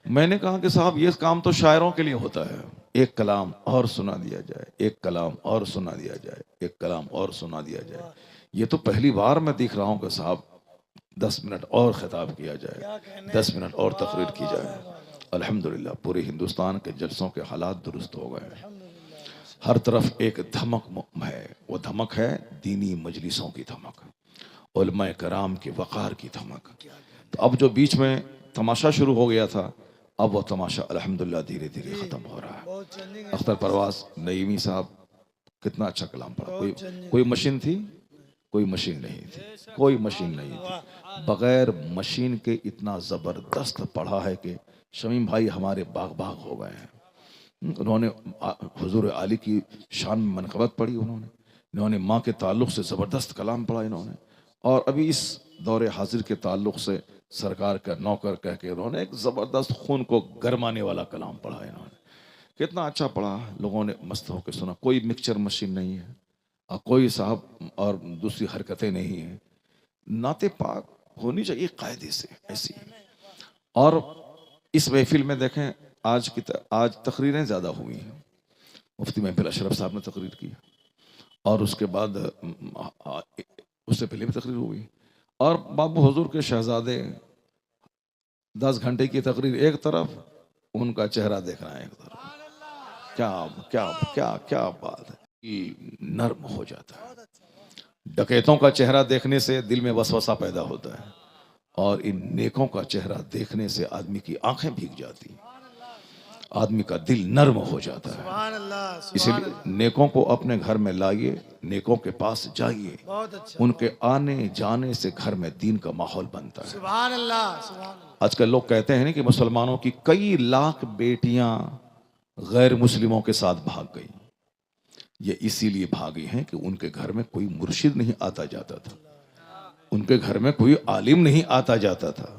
मैंने कहा कि साहब ये काम तो शायरों के लिए होता है, एक कलाम और सुना दिया जाए, एक कलाम और सुना दिया जाए, एक कलाम और सुना दिया जाए। ये तो पहली बार मैं देख रहा हूँ कि साहब 10 मिनट और खिताब किया जाए, 10 मिनट और तकरीर की जाए। अल्हम्दुलिल्लाह पूरे हिंदुस्तान के जलसों के हालात दुरुस्त हो गए। हर तरफ एक धमक है, वो धमक है दीनी मजलिसों की धमक, उलमाए कराम के वक़ार की धमक। तो अब जो बीच में तमाशा शुरू हो गया था, अब वो तमाशा अल्हम्दुलिल्लाह धीरे धीरे ख़त्म हो रहा है। अख्तर परवाज़ नईमी साहब कितना अच्छा कलाम पढ़ा। कोई मशीन थी? कोई मशीन नहीं थी, कोई मशीन नहीं थी। बगैर मशीन के इतना ज़बरदस्त पढ़ा है कि शमीम भाई हमारे बाग बाग हो गए हैं। उन्होंने हुजूर आली की शान में मनक़बत पढ़ी, इन्होंने माँ के ताल्लुक़ से ज़बरदस्त कलाम पढ़ा इन्होंने। और अभी इस दौरे हाजिर के ताल्लुक़ से सरकार का नौकर कह के उन्होंने एक ज़बरदस्त खून को गरमाने वाला कलाम पढ़ा इन्होंने। कितना अच्छा पढ़ा, लोगों ने मस्त होकर सुना। कोई मिक्सचर मशीन नहीं है और कोई साहब और दूसरी हरकतें नहीं है। नाते पाक होनी चाहिए कायदे से ऐसी। और इस महफिल में देखें आज तकरीरें ज़्यादा हुई हैं। मुफ्ती महफिल अशरफ साहब ने तकरीर की और उसके बाद उससे पहले भी तकरीर हुई। और बाबू हुजूर के शहजादे 10 घंटे की तकरीर एक तरफ, उनका चेहरा देखना एक तरफ। क्या क्या क्या क्या बात है कि नर्म हो जाता है। डकैतों का चेहरा देखने से दिल में वसवसा पैदा होता है और इन नेकों का चेहरा देखने से आदमी की आंखें भीग जाती हैं, आदमी का दिल नर्म हो जाता है। इसलिए नेकों को अपने घर में लाइए, नेकों के पास जाइए, उनके आने जाने से घर में दीन का माहौल बनता है। आजकल लोग कहते हैं कि मुसलमानों की कई लाख बेटियां गैर मुस्लिमों के साथ भाग गई। ये इसीलिए भागी हैं कि उनके घर में कोई मुर्शिद नहीं आता जाता था, उनके घर में कोई आलिम नहीं आता जाता था।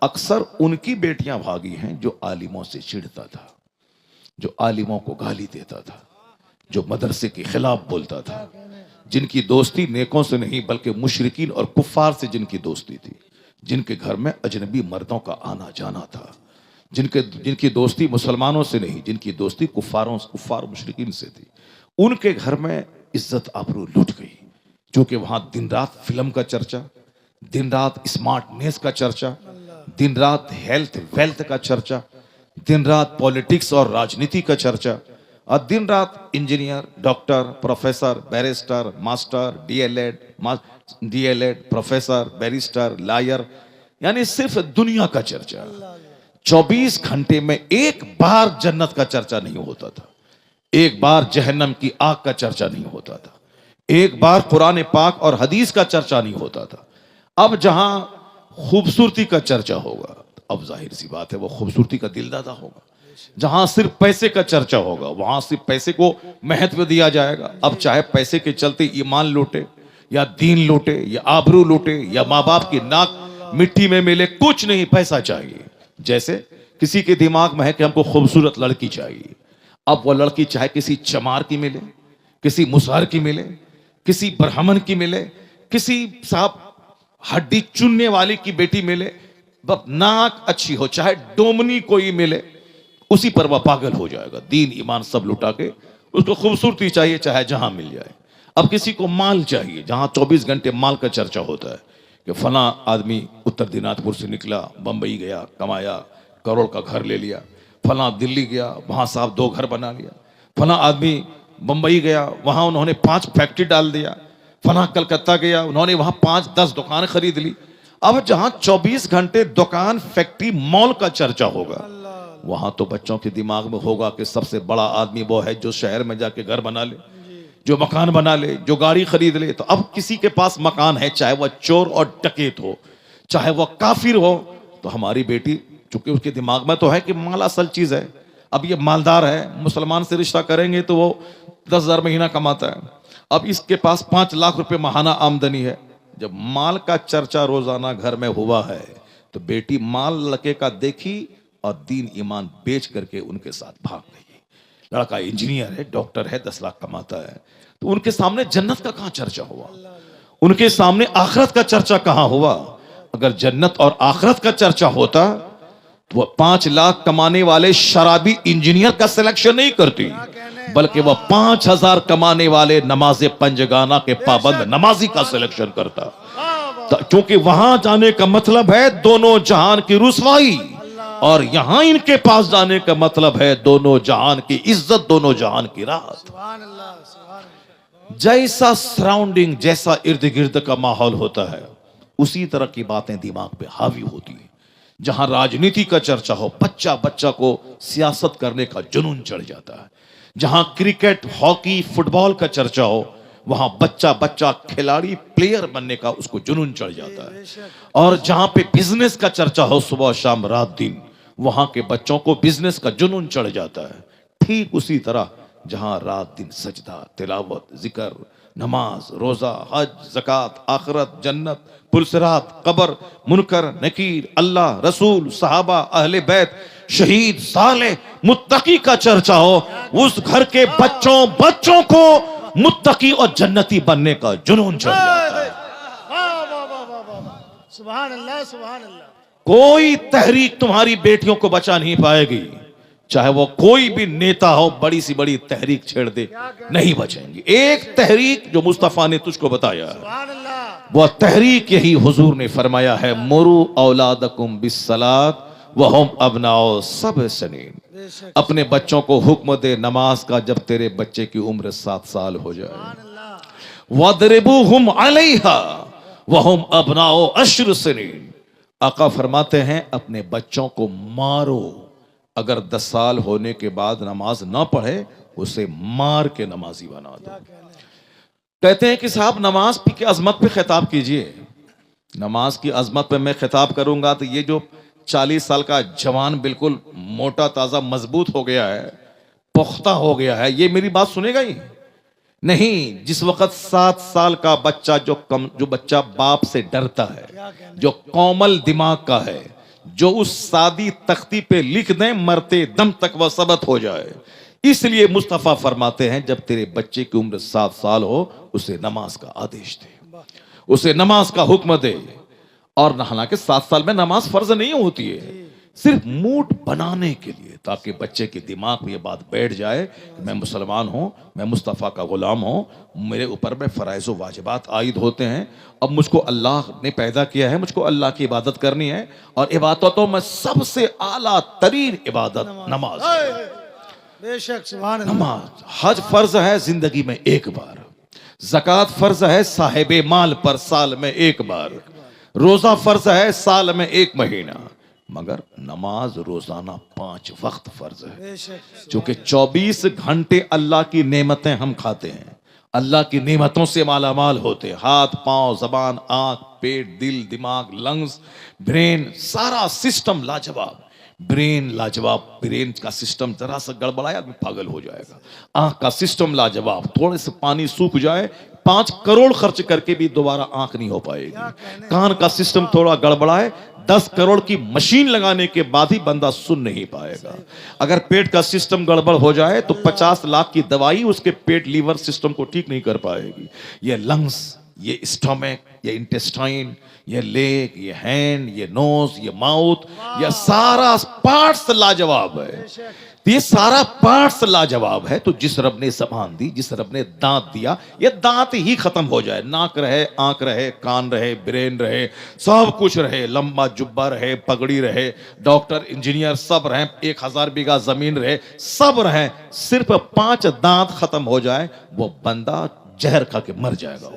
अक्सर उनकी बेटियां भागी हैं जो आलिमों से चिढ़ता था, जो आलिमों को गाली देता था, जो मदरसे के खिलाफ बोलता था, जिनकी दोस्ती नेकों से नहीं बल्कि मुशरिकीन और कुफ्फार से जिनकी दोस्ती थी, जिनके घर में अजनबी मर्दों का आना जाना था, जिनकी दोस्ती मुसलमानों से नहीं, जिनकी दोस्ती कुफ्फार मुशरिकीन से थी, उनके घर में इज्जत आबरू लुट गई। क्योंकि वहां दिन रात फिल्म का चर्चा, दिन रात स्मार्टनेस का चर्चा, दिन रात हेल्थ वेल्थ का चर्चा, दिन रात पॉलिटिक्स और राजनीति का चर्चा, और दिन रात engineer, doctor, professor, barrister, master, DElEd, professor, barrister, lawyer, यानी सिर्फ दुनिया का चर्चा। 24 घंटे में एक बार जन्नत का चर्चा नहीं होता था, एक बार जहन्नम की आग का चर्चा नहीं होता था, एक बार कुरान पाक और हदीस का चर्चा नहीं होता था। अब जहां खूबसूरती का चर्चा होगा, अब जाहिर सी बात है वो खूबसूरती का दिलदादा होगा। जहां सिर्फ पैसे का चर्चा होगा, वहां सिर्फ पैसे को महत्व दिया जाएगा। अब चाहे पैसे के चलते ईमान लूटे या दीन लूटे या आबरू लूटे या माँ बाप की नाक मिट्टी में मिले, कुछ नहीं, पैसा चाहिए। जैसे किसी के दिमाग में है कि हमको खूबसूरत लड़की चाहिए, अब वो लड़की चाहे किसी चमार की मिले, किसी मुसहर की मिले, किसी ब्राह्मण की मिले, किसी साहब हड्डी चुनने वाली की बेटी मिले, नाक अच्छी हो, चाहे डोमनी कोई मिले, उसी पर वह पागल हो जाएगा। दीन ईमान सब लुटा के उसको खूबसूरती चाहिए, चाहे जहां मिल जाए। अब किसी को माल चाहिए, जहां 24 घंटे माल का चर्चा होता है कि फला आदमी उत्तर दिनाजपुर से निकला, बंबई गया, कमाया, करोड़ का घर ले लिया, फला दिल्ली गया, वहां साहब 2 घर बना लिया, फला आदमी बंबई गया, वहां उन्होंने 5 फैक्ट्री डाल दिया, फला कलकत्ता गया, उन्होंने वहां 5-10 दुकान खरीद ली। अब जहां 24 घंटे दुकान, फैक्ट्री, मॉल का चर्चा होगा, वहां तो बच्चों के दिमाग में होगा कि सबसे बड़ा आदमी वो है जो शहर में जाके घर बना ले, जो मकान बना ले, जो गाड़ी खरीद ले। तो अब किसी के पास मकान है, चाहे वह चोर और डकैत हो, चाहे वह काफिर हो, तो हमारी बेटी, चूंकि उसके दिमाग में तो है कि माल असल चीज है, अब ये मालदार है, मुसलमान से रिश्ता करेंगे तो वो 10,000 महीना कमाता है, अब इसके पास 5 लाख रुपए माहाना आमदनी है। जब माल का चर्चा रोजाना घर में हुआ है तो बेटी माल लड़के का देखी और दीन ईमान बेच करके उनके साथ भाग गई। लड़का इंजीनियर है, डॉक्टर है, 10 लाख कमाता है, तो उनके सामने जन्नत का कहां चर्चा हुआ, उनके सामने आखिरत का चर्चा कहां हुआ। अगर जन्नत और आखिरत का चर्चा होता वो 5 लाख कमाने वाले शराबी इंजीनियर का सिलेक्शन नहीं करती, बल्कि वह 5,000 कमाने वाले नमाज़े पंजगाना के पाबंद नमाजी का सिलेक्शन करता। क्योंकि वहां जाने का मतलब है दोनों जहान की रुसवाई, और यहां इनके पास जाने का मतलब है दोनों जहान की इज्जत, दोनों जहान की राहत। जैसा सराउंडिंग, जैसा इर्द गिर्द का माहौल होता है, उसी तरह की बातें दिमाग पे हावी होती है। जहां राजनीति का चर्चा हो, बच्चा बच्चा को सियासत करने का जुनून चढ़ जाता है। जहां क्रिकेट, हॉकी, फुटबॉल का चर्चा हो, वहां बच्चा बच्चा खिलाड़ी, प्लेयर बनने का उसको जुनून चढ़ जाता है। और जहां पे बिजनेस का चर्चा हो, सुबह शाम रात दिन, वहां के बच्चों को बिजनेस का जुनून चढ़ जाता है। ठीक उसी तरह जहां रात दिन सजदा, तिलावत, जिक्र, नमाज, रोजा, हज, ज़कात, आखिरत, जन्नत, पुलसिरात, कब्र, मुनकर, नकीर, अल्लाह, रसूल, सहाबा, अहले बैत, शहीद, साले, मुत्तकी का चर्चा हो, उस घर के बच्चों को मुत्तकी और जन्नती बनने का जुनून चढ़ जाता है। सुभान अल्लाह, सुभान अल्लाह। कोई तहरीक तुम्हारी बेटियों को बचा नहीं पाएगी, चाहे वो कोई भी नेता हो, बड़ी सी बड़ी तहरीक छेड़ दे, नहीं बचेंगी। एक तहरीक जो मुस्तफा ने तुझको बताया, वह तहरीक यही हुजूर ने फरमाया है, मुरू औलादकुम बिस्सलात वहुम अबनाओ सब सनीन। अपने बच्चों को हुक्म दे नमाज का जब तेरे बच्चे की उम्र 7 साल हो जाए। वदरिबूहुम अलैहा वहुम अबनाओ अश्र सनीन। आका फरमाते हैं अपने बच्चों को मारो, अगर 10 साल होने के बाद नमाज ना पढ़े उसे मार के नमाजी बना दो। कहते हैं कि साहब नमाज की अजमत पे खिताब कीजिए। नमाज की अजमत पे मैं खिताब करूंगा तो ये जो 40 साल का जवान बिल्कुल मोटा ताजा मजबूत हो गया है, पुख्ता हो गया है, ये मेरी बात सुनेगा ही नहीं। जिस वक्त 7 साल का बच्चा जो बच्चा बाप से डरता है, जो कोमल दिमाग का है, जो उस सादी तख्ती पे लिख दें मरते दम तक वह सबत हो जाए, इसलिए मुस्तफा फरमाते हैं जब तेरे बच्चे की उम्र 7 साल हो उसे नमाज का आदेश दे, उसे नमाज का हुक्म दे। और हालांकि 7 साल में नमाज फर्ज नहीं होती है, सिर्फ मूड बनाने के लिए, ताकि बच्चे के दिमाग में ये बात बैठ जाए मैं मुसलमान हूं, मैं मुस्तफ़ा का गुलाम हूं, मेरे ऊपर में फ़राइज़ व वाजिबात आयद होते हैं। अब मुझको अल्लाह ने पैदा किया है, मुझको अल्लाह की इबादत करनी है, और इबादतों में सबसे आला तरीन इबादत नमाज है। बेशक, सुभान अल्लाह। नमाज, हज फर्ज है जिंदगी में एक बार, ज़कात फर्ज है साहिबे माल पर साल में एक बार, रोजा फर्ज है साल में 1 महीना, मगर नमाज रोजाना 5 वक्त फर्ज है। क्योंकि 24 घंटे अल्लाह की नेमतें हम खाते हैं, अल्लाह की नेमतों से मालामाल होते हैं। हाथ, पांव, जबान, आंख, पेट, दिल, दिमाग, लंग्स, ब्रेन, सारा सिस्टम लाजवाब। ब्रेन लाजवाब, ब्रेन का सिस्टम जरा सा गड़बड़ाया आदमी पागल हो जाएगा। आंख का सिस्टम लाजवाब, थोड़े से पानी सूख जाए 5 करोड़ खर्च करके भी दोबारा आंख नहीं हो पाएगी। कान का सिस्टम थोड़ा गड़बड़ाए 10 करोड़ की मशीन लगाने के बाद ही बंदा सुन नहीं पाएगा। अगर पेट का सिस्टम गड़बड़ हो जाए तो 50 लाख की दवाई उसके पेट लीवर सिस्टम को ठीक नहीं कर पाएगी। ये लंग्स, ये स्टमक, ये इंटेस्टाइन, ये लेग, ये हैंड, ये नोज, ये माउथ, ये सारा पार्ट्स लाजवाब है। ये सारा पार्ट्स लाजवाब है। तो जिस रब ने ज़बान दी, जिस रब ने दांत दिया, ये दांत ही खत्म हो जाए, नाक रहे, आंख रहे, कान रहे, ब्रेन रहे, सब कुछ रहे, लंबा जुब्बा रहे, पगड़ी रहे, डॉक्टर, इंजीनियर सब रहे, 1000 बीघा जमीन रहे, सब रहे, सिर्फ 5 दांत खत्म हो जाए, वो बंदा जहर खा के मर जाएगा।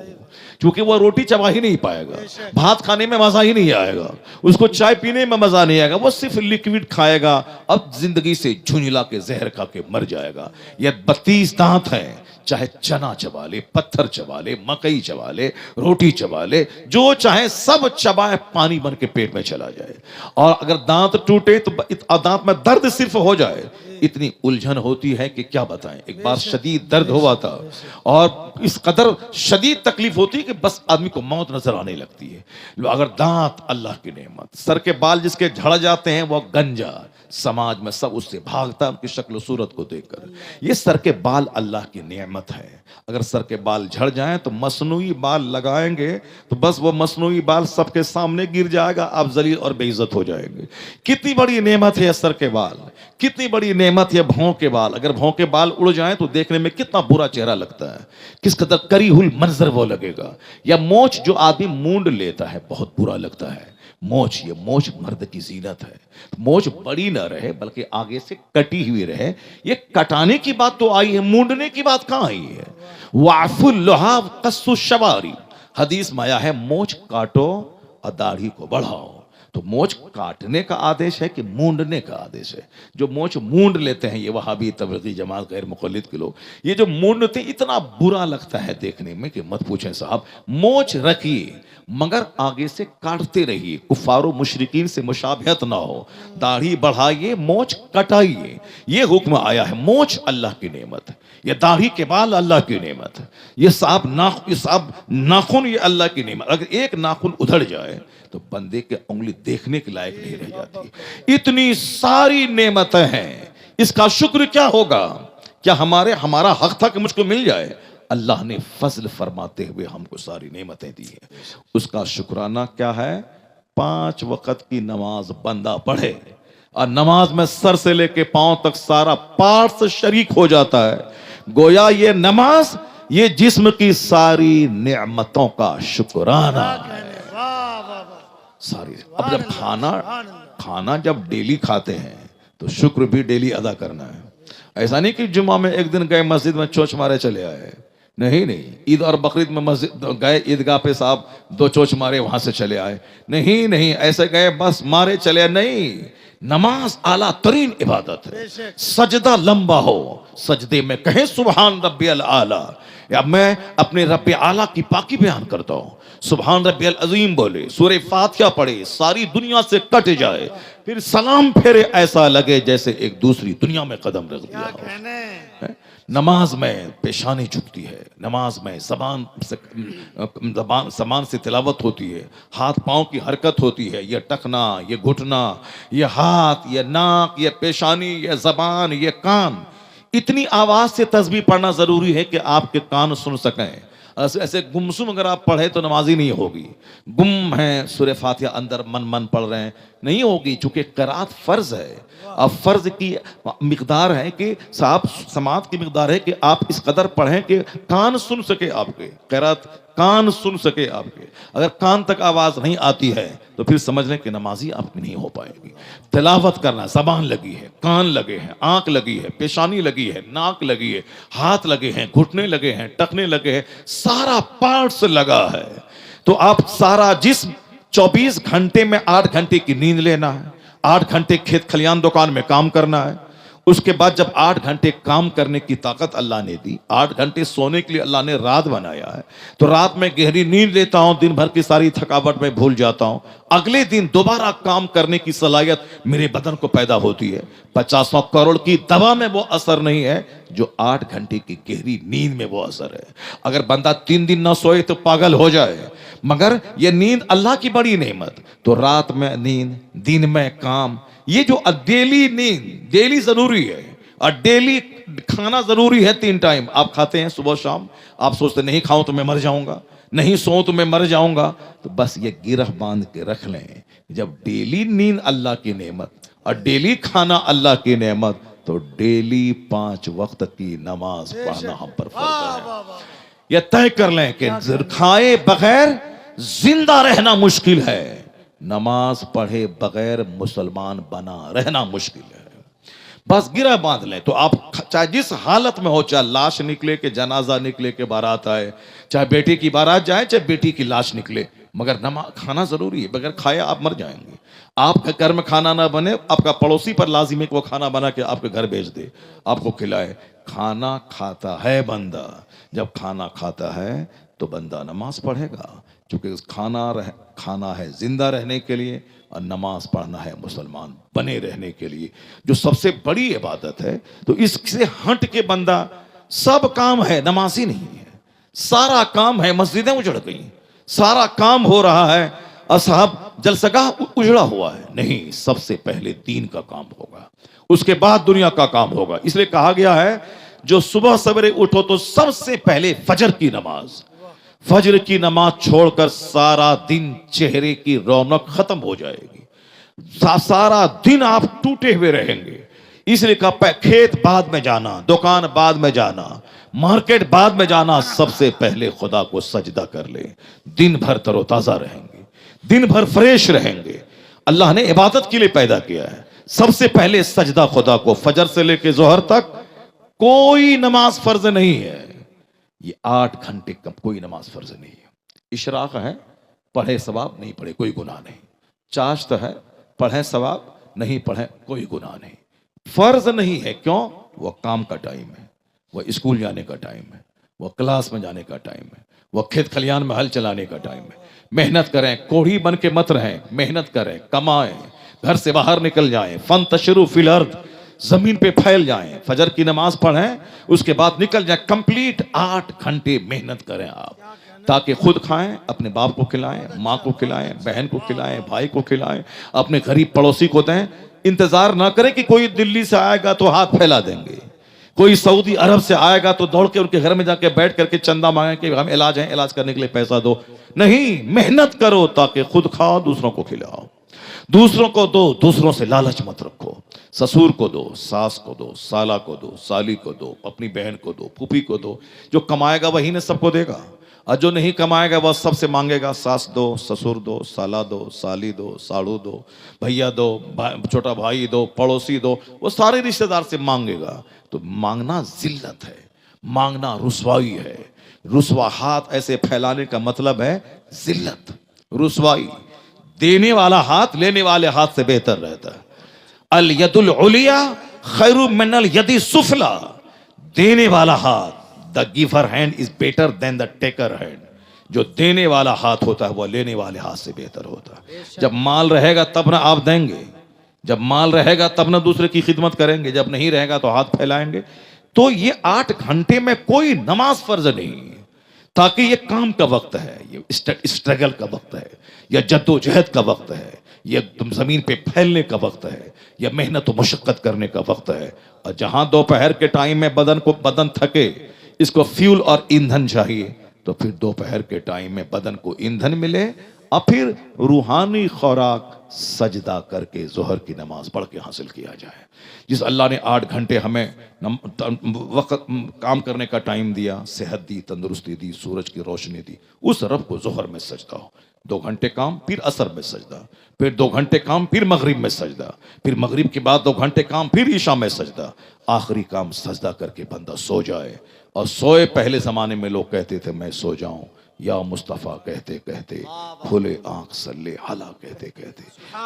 क्योंकि वो रोटी चबा ही नहीं पाएगा, भात खाने में मजा ही नहीं आएगा, उसको चाय पीने में मजा नहीं आएगा, वो सिर्फ लिक्विड खाएगा, अब जिंदगी से झुंझला के जहर खा के मर जाएगा। ये 32 दांत हैं, चाहे चना चबा ले, पत्थर चबा ले, मकई चबा ले, रोटी चबा ले, जो चाहे सब चबाए, पानी बन के पेट में चला जाए। और अगर दांत टूटे तो दांत में दर्द सिर्फ हो जाए, इतनी उलझन होती है कि क्या बताएं। एक बार शदीद दर्द हुआ था और इस कदर शदीद तकलीफ होती है कि बस आदमी को मौत नजर आने लगती है। अगर दांत अल्लाह की नेमत, सर के बाल जिसके झड़ जाते हैं वो गंजा, समाज में सब उससे भागता है उनकी शक्ल सूरत को देखकर। ये सर के बाल अल्लाह की नेमत है। अगर सर के बाल झड़ जाएं तो मसनूई बाल लगाएंगे तो बस वो मसनूई बाल सबके सामने गिर जाएगा, आप जलील और बेइज्जत हो जाएंगे। कितनी बड़ी नेमत है सर के बाल, कितनी बड़ी नेमत है भौं के बाल। अगर भौं के बाल उड़ जाएं तो देखने में कितना बुरा चेहरा लगता है, किस कदर करी हुई मंजर वो लगेगा। या मोछ जो आदमी मूंड लेता है बहुत बुरा लगता है। मोछ, ये मोछ मर्द की जीनत है। मोछ बड़ी ना रहे बल्कि आगे से कटी हुई रहे। ये कटाने की बात तो आई है, मूंडने की बात कहां आई है। वाफुल लुहाब कस्सु शवारी, हदीस में आया है मोछ काटो और दाढ़ी को बढ़ाओ। तो मोछ काटने का आदेश है कि मूंडने का आदेश है। जो मोछ मूंड लेते हैं ये वहाबी तबलीगी जमात गैर मुक़ल्लिद के लोग, ये जो मूंडते इतना बुरा लगता है देखने में कि मत पूछें साहब। मोछ रखिए मगर आगे से काटते रहिए, कुफारो मुशरिकीन से मुशाबहत ना हो। दाढ़ी बढ़ाइए, मोछ कटाइए, ये हुक्म आया है। मोछ अल्लाह की नेमत है, ये दाढ़ी के बाल अल्लाह की नेमत है, ये साब नाखून ये अल्लाह की नेमत। अगर एक नाखून उधड़ जाए तो बंदे के उंगली देखने के लायक नहीं रह जाती। इतनी सारी नेमतें हैं, इसका शुक्र क्या होगा? क्या हमारा हक था कि मुझको मिल जाए? अल्लाह ने फजल फरमाते हुए हमको सारी नेमतें दी है, उसका शुक्राना क्या है? 5 वक्त की नमाज बंदा पढ़े और नमाज में सर से लेके पांव तक सारा पार्ट शरीक हो जाता है। गोया ये नमाज ये जिस्म की सारी नेमतों का शुक्राना है सारी। अब जब खाना जब डेली खाते हैं तो शुक्र भी डेली अदा करना है। ऐसा नहीं कि जुम्मा में एक दिन गए मस्जिद में चोंच मारे चले आए, नहीं। ईद और बकरीद में मस्जिद गए, ईदगाह पे साहब 2 चोंच मारे वहां से चले आए, नहीं ऐसे गए बस मारे चले, नहीं। नमाज आला तरीन इबादत है। सजदा लंबा हो, सजदे में कहें सुभान रब्बियल आला। या मैं अपने रब्बे आला की पाकी बयान करता हूं, सुभान रब्बियल अजीम बोले, सूरे फातिहा पढ़े, सारी दुनिया से कट जाए, फिर सलाम फेरे, ऐसा लगे जैसे एक दूसरी दुनिया में कदम रख दिया हो। नमाज में पेशानी झुकती है, नमाज में समान से तिलावत होती है, हाथ पांव की हरकत होती है, ये टखना, ये घुटना, ये हाथ, ये नाक, ये पेशानी, ये जबान, ये कान, इतनी आवाज से तस्बीह पढ़ना जरूरी है कि आपके कान सुन सकें। ऐसे गुमसुम अगर आप पढ़े तो नमाजी नहीं होगी। गुम है सूरह फातिहा अंदर मन पढ़ रहे हैं, नहीं होगी, चूंकि क़िराअत फर्ज है। अब फर्ज की मिकदार है कि साहब समात की मिकदार है कि आप इस कदर पढ़ें कि कान सुन सके आपके, क़िराअत कान सुन सके आपके। अगर कान तक आवाज नहीं आती है तो फिर समझ लें कि नमाजी आपकी नहीं हो पाएगी। तिलावत करना, जबान लगी है, कान लगे हैं, आंख लगी है, पेशानी लगी है, नाक लगी है, हाथ लगे हैं, घुटने लगे हैं, टखने लगे हैं, सारा पार्ट्स लगा है। तो आप सारा जिस्म 24 घंटे में 8 घंटे की नींद लेना है, 8 घंटे खेत खलियान दुकान में काम करना है। उसके बाद जब 8 घंटे काम करने की ताकत अल्लाह ने दी, 8 घंटे सोने के लिए अल्लाह ने रात बनाया है, तो रात में गहरी नींद लेता हूं, दिन भर की सारी थकावट में भूल जाता हूं, अगले दिन दोबारा काम करने की सलाहियत मेरे बदन को पैदा होती है। 50 करोड़ की दवा में वो असर नहीं है जो 8 घंटे की गहरी नींद में वो असर है। अगर बंदा 3 दिन ना सोए तो पागल हो जाए, मगर ये नींद अल्लाह की बड़ी नेमत। तो रात में नींद, दिन में काम, ये जो डेली नींद डेली जरूरी है, और डेली खाना जरूरी है। 3 टाइम आप खाते हैं, सुबह शाम। आप सोचते नहीं खाऊं तो मैं मर जाऊंगा, नहीं सोऊं तो मैं मर जाऊंगा। तो बस ये गिरह बांध के रख लें, जब डेली नींद अल्लाह की नेमत और डेली खाना अल्लाह की नेमत, तो डेली 5 वक्त की नमाज पढ़ना हम पर फर्ज है। यह तय कर लें कि खाए बगैर जिंदा रहना मुश्किल है, नमाज पढ़े बगैर मुसलमान बना रहना मुश्किल है। बस गिरा बांध लें। तो आप चाहे जिस हालत में हो, चाहे लाश निकले के जनाजा निकले के बारात आए, चाहे बेटे की बारात जाए, चाहे बेटी की लाश निकले, मगर नमाज खाना जरूरी है। बगैर खाए आप मर जाएंगे। आपके घर में खाना ना बने, आपका पड़ोसी पर लाजिम है कि वो खाना बना के आपके घर भेज दे, आपको खिलाए। खाना खाता है बंदा, जब खाना खाता है तो बंदा नमाज पढ़ेगा, क्योंकि खाना है जिंदा रहने के लिए और नमाज पढ़ना है मुसलमान बने रहने के लिए, जो सबसे बड़ी इबादत है। तो इससे हट के बंदा सब काम है, नमाजी नहीं है। सारा काम है, मस्जिदें उजड़ गई, सारा काम हो रहा है और साहब जलसगाह उजड़ा हुआ है। नहीं, सबसे पहले दीन का काम होगा, उसके बाद दुनिया का काम होगा। इसलिए कहा गया है जो सुबह सवेरे उठो तो सबसे पहले फजर की नमाज, फजर की नमाज छोड़कर सारा दिन चेहरे की रौनक खत्म हो जाएगी, सारा दिन आप टूटे हुए रहेंगे। इसलिए कहा खेत बाद में जाना, दुकान बाद में जाना, मार्केट बाद में जाना, सबसे पहले खुदा को सजदा कर ले। दिन भर तरोताजा रहेंगे, दिन भर फ्रेश रहेंगे। अल्लाह ने इबादत के लिए पैदा किया है। सबसे पहले सजदा खुदा को। फजर से लेकर जोहर तक कोई नमाज फर्ज नहीं है। ये 8 घंटे कम कोई नमाज फर्ज नहीं है। इशराक है, पढ़े सवाब, नहीं पढ़े कोई गुनाह नहीं। चाश्त है, पढ़े सवाब, नहीं पढ़े कोई गुनाह नहीं। फर्ज नहीं है। क्यों? वह काम का टाइम है, वह स्कूल जाने का टाइम है, वह क्लास में जाने का टाइम है, वह खेत खलियान में हल चलाने का टाइम है। मेहनत करें, कोढ़ी बन के मत रहें, मेहनत करें, कमाएं, घर से बाहर निकल जाएं, फन तशरू फिल अर्द, जमीन पे फैल जाएं, फजर की नमाज पढ़ें, उसके बाद निकल जाएं। कंप्लीट 8 घंटे मेहनत करें आप, ताकि खुद खाएं, अपने बाप को खिलाएं, माँ को खिलाएं, बहन को खिलाएं, भाई को खिलाएं, अपने गरीब पड़ोसी को दें। इंतजार ना करें कि कोई दिल्ली से आएगा तो हाथ फैला देंगे, कोई सऊदी अरब से आएगा तो दौड़ के उनके घर में जाके बैठ करके चंदा मांगे कि हम इलाज है, इलाज करने के लिए पैसा दो। नहीं, मेहनत करो ताकि खुद खाओ, दूसरों को खिलाओ, दूसरों को दो, दूसरों से लालच मत रखो। ससुर को दो, सास को दो, साला को दो, साली को दो, अपनी बहन को दो, फूफी को दो। जो कमाएगा वही ने सबको देगा, और जो नहीं कमाएगा वह सबसे मांगेगा। सास दो, ससुर दो, साला दो, साली दो, साड़ू दो, भैया दो, छोटा भाई दो, पड़ोसी दो, वो सारे रिश्तेदार से मांगेगा। तो मांगना जिल्लत है, मांगना रुसवाई है। रुसवा हाथ ऐसे फैलाने का मतलब है जिल्लत, रुसवाई। देने वाला हाथ लेने वाले हाथ से बेहतर रहता है। अल यदुल उलिया खैरु मिनल यदि सुफला। देने वाला हाथ, the giver hand is better than the taker hand. जो देने वाला हाथ होता है वह लेने वाले हाथ से बेहतर होता है। जब माल रहेगा तब ना आप देंगे, जब माल रहेगा तब ना दूसरे की खिदमत करेंगे, जब नहीं रहेगा तो हाथ फैलाएंगे। तो ये 8 घंटे में कोई नमाज फर्ज नहीं, ताकि ये काम का वक्त है, ये स्ट्रगल का वक्त है, या जद्दोजहद का वक्त है, यह तुम जमीन पे फैलने का वक्त है, यह मेहनत और मुशक्कत करने का वक्त है। और जहां दोपहर के टाइम में बदन थके, इसको फ्यूल और ईंधन चाहिए, तो फिर दोपहर के टाइम में बदन को ईंधन मिले, और फिर रूहानी खुराक सजदा करके जोहर की नमाज पढ़ के हासिल किया जाए। जिस अल्लाह ने 8 घंटे हमें वक्त काम करने का टाइम दिया, सेहत दी, तंदुरुस्ती दी, सूरज की रोशनी दी, उस रब को जोहर में सजदा हो। 2 घंटे काम, फिर असर में सजदा, फिर 2 घंटे काम, फिर मगरिब में सजदा, फिर मगरिब के बाद 2 घंटे काम, फिर ईशा में सजदा। आखिरी काम सजदा करके बंदा सो जाए। और सोए, पहले जमाने में लोग कहते थे मैं सो जाऊं, या मुस्तफ़ा कहते कहते, खुले आंख सल्ले हला कहते कहते।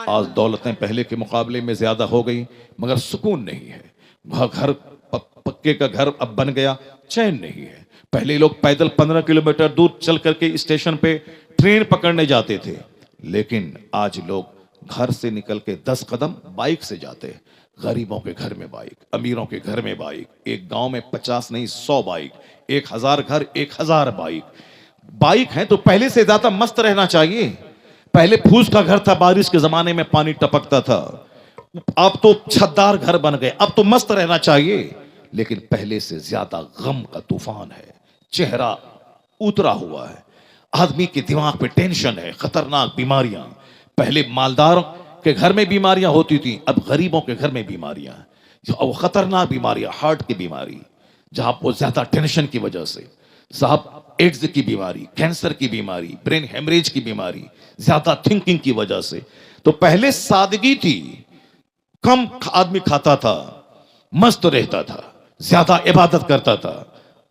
आज दौलतें पहले के मुकाबले में ज्यादा हो गई, मगर सुकून नहीं है। घर पक्के का घर अब बन गया, चैन नहीं है। पहले लोग पैदल 15 किलोमीटर दूर चल करके स्टेशन पे ट्रेन पकड़ने जाते थे, लेकिन आज लोग घर से निकल के 10 कदम बाइक से जाते हैं। गरीबों के घर में बाइक, अमीरों के घर में बाइक, एक गांव में 50 नहीं 100 बाइक, 1000 घर 1000 बाइक। बाइक है तो पहले से ज्यादा मस्त रहना चाहिए। पहले फूस का घर था, बारिश के जमाने में पानी टपकता था, अब तो छतदार घर बन गए, अब तो मस्त रहना चाहिए। लेकिन पहले से ज्यादा गम का तूफान है, चेहरा उतरा हुआ है, आदमी के दिमाग पे टेंशन है, खतरनाक बीमारियां। पहले मालदारों के घर में बीमारियां होती थी, अब गरीबों के घर में बीमारियां, और खतरनाक बीमारियां, हार्ट की बीमारी, जहां वो ज्यादा टेंशन की वजह से, साहब एड्स की बीमारी, कैंसर की बीमारी, ब्रेन हेमरेज की बीमारी, ज्यादा थिंकिंग की वजह से। तो पहले सादगी थी, कम आदमी खाता था, मस्त रहता था, ज्यादा इबादत करता था,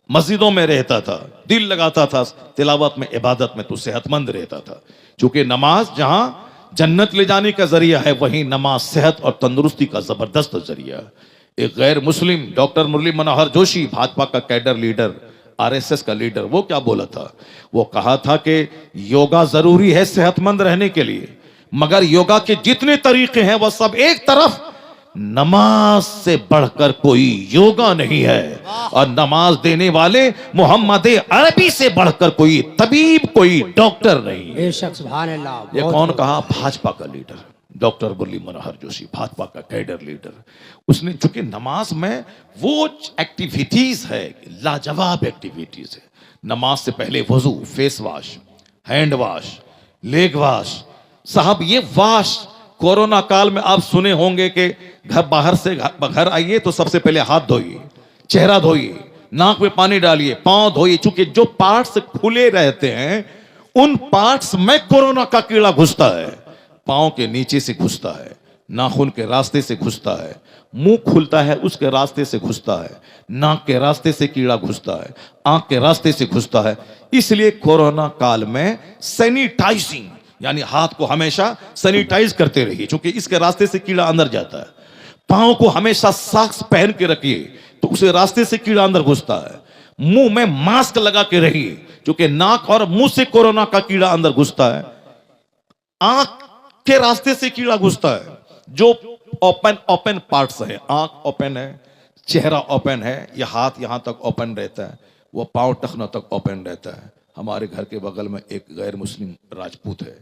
मस्जिदों में रहता था, दिल लगाता था तिलावत में, इबादत में, तो सेहतमंद रहता था। क्योंकि नमाज जहां जन्नत ले जाने का जरिया है, वहीं नमाज सेहत और तंदुरुस्ती का जबरदस्त जरिया। एक गैर मुस्लिम डॉक्टर मुरली मनोहर जोशी, भाजपा का कैडर लीडर, आरएसएस का लीडर, वो क्या बोला था? वो कहा था कि योगा जरूरी है सेहतमंद रहने के लिए, मगर योगा के जितने तरीके हैं वह सब एक तरफ नमाज से बढ़कर कोई योगा नहीं है, और नमाज देने वाले मोहम्मद अरबी से बढ़कर कोई तबीब, कोई डॉक्टर नहीं है। बेशक सुभान अल्लाह। ये कौन कहा? भाजपा का लीडर डॉक्टर मुरली मनोहर जोशी, भाजपा का कैडर लीडर। उसने, चूंकि नमाज में वो एक्टिविटीज है, लाजवाब एक्टिविटीज है। नमाज से पहले वजू, face wash, hand wash, leg wash. साहब ये वॉश कोरोना काल में आप सुने होंगे कि घर बाहर से घर आइए तो सबसे पहले हाथ धोइए, चेहरा धोइए, नाक में पानी डालिए, पांव धोइए। चूंकि जो पार्ट्स खुले रहते हैं उन पार्ट्स में कोरोना का कीड़ा घुसता है। पांव के नीचे से घुसता है, नाखून के रास्ते से घुसता है, मुंह खुलता है उसके रास्ते से घुसता है, नाक के रास्ते से कीड़ा घुसता है, आंख के रास्ते से घुसता है। इसलिए कोरोना काल में सैनिटाइजिंग, यानी हाथ को हमेशा सैनिटाइज करते रहिए, क्योंकि इसके रास्ते से कीड़ा अंदर जाता है। पांव को हमेशा सॉक्स पहन के रखिए, तो उसे रास्ते से कीड़ा अंदर घुसता है। मुंह में मास्क लगा के रहिए, क्योंकि नाक और मुंह से कोरोना का कीड़ा अंदर घुसता है। आंख के रास्ते से कीड़ा घुसता है। जो ओपन पार्ट्स है, आंख ओपन है, चेहरा ओपन है, यह हाथ यहां तक ओपन रहता है, वह पांव टखनों तक ओपन रहता है। हमारे घर के बगल में एक गैर मुस्लिम राजपूत है,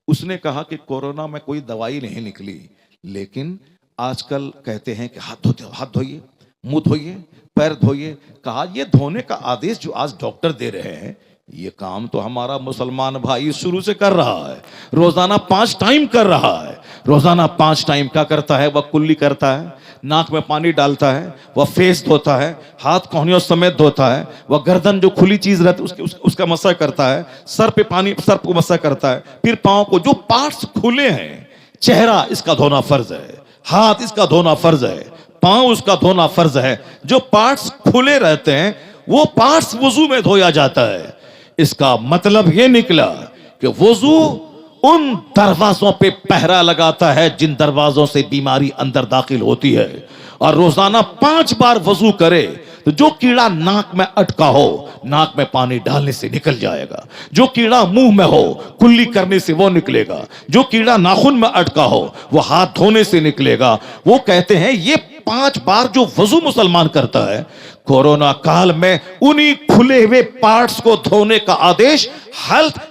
उसने कहा कि कोरोना में कोई दवाई नहीं निकली, लेकिन आजकल कहते हैं कि हाथ धोइए, मुंह धोइए, पैर धोइए। कहा यह धोने का आदेश जो आज डॉक्टर दे रहे हैं, ये काम तो हमारा मुसलमान भाई शुरू से कर रहा है, रोजाना 5 टाइम कर रहा है। रोजाना 5 टाइम क्या करता है? वह कुल्ली करता है, नाक में पानी डालता है, वह फेस धोता है, हाथ कोहनियों समेत धोता है, वह गर्दन जो खुली चीज रहती है उसका मसा करता है, सर को मसा करता है, फिर पांव को, जो पार्ट्स खुले हैं, चेहरा इसका धोना फर्ज है, हाथ इसका धोना फर्ज है, पांव उसका धोना फर्ज है। जो पार्ट्स खुले रहते हैं वो पार्ट्स वजू में धोया जाता है। इसका मतलब यह निकला कि वजू उन दरवाजों पे पहरा लगाता है जिन दरवाजों से बीमारी अंदर दाखिल होती है, और रोजाना 5 बार वजू करे तो जो कीड़ा नाक में अटका हो, नाक में पानी डालने से निकल जाएगा। जो कीड़ा मुंह में हो, कुल्ली करने से वो निकलेगा। जो कीड़ा नाखून में अटका हो, वो हाथ धोने से निकलेगा। वो कहते हैं ये 5 बार जो वजू मुसलमान करता है, कोरोना काल में उन्हीं खुले हुए पार्ट्स को धोने का आदेश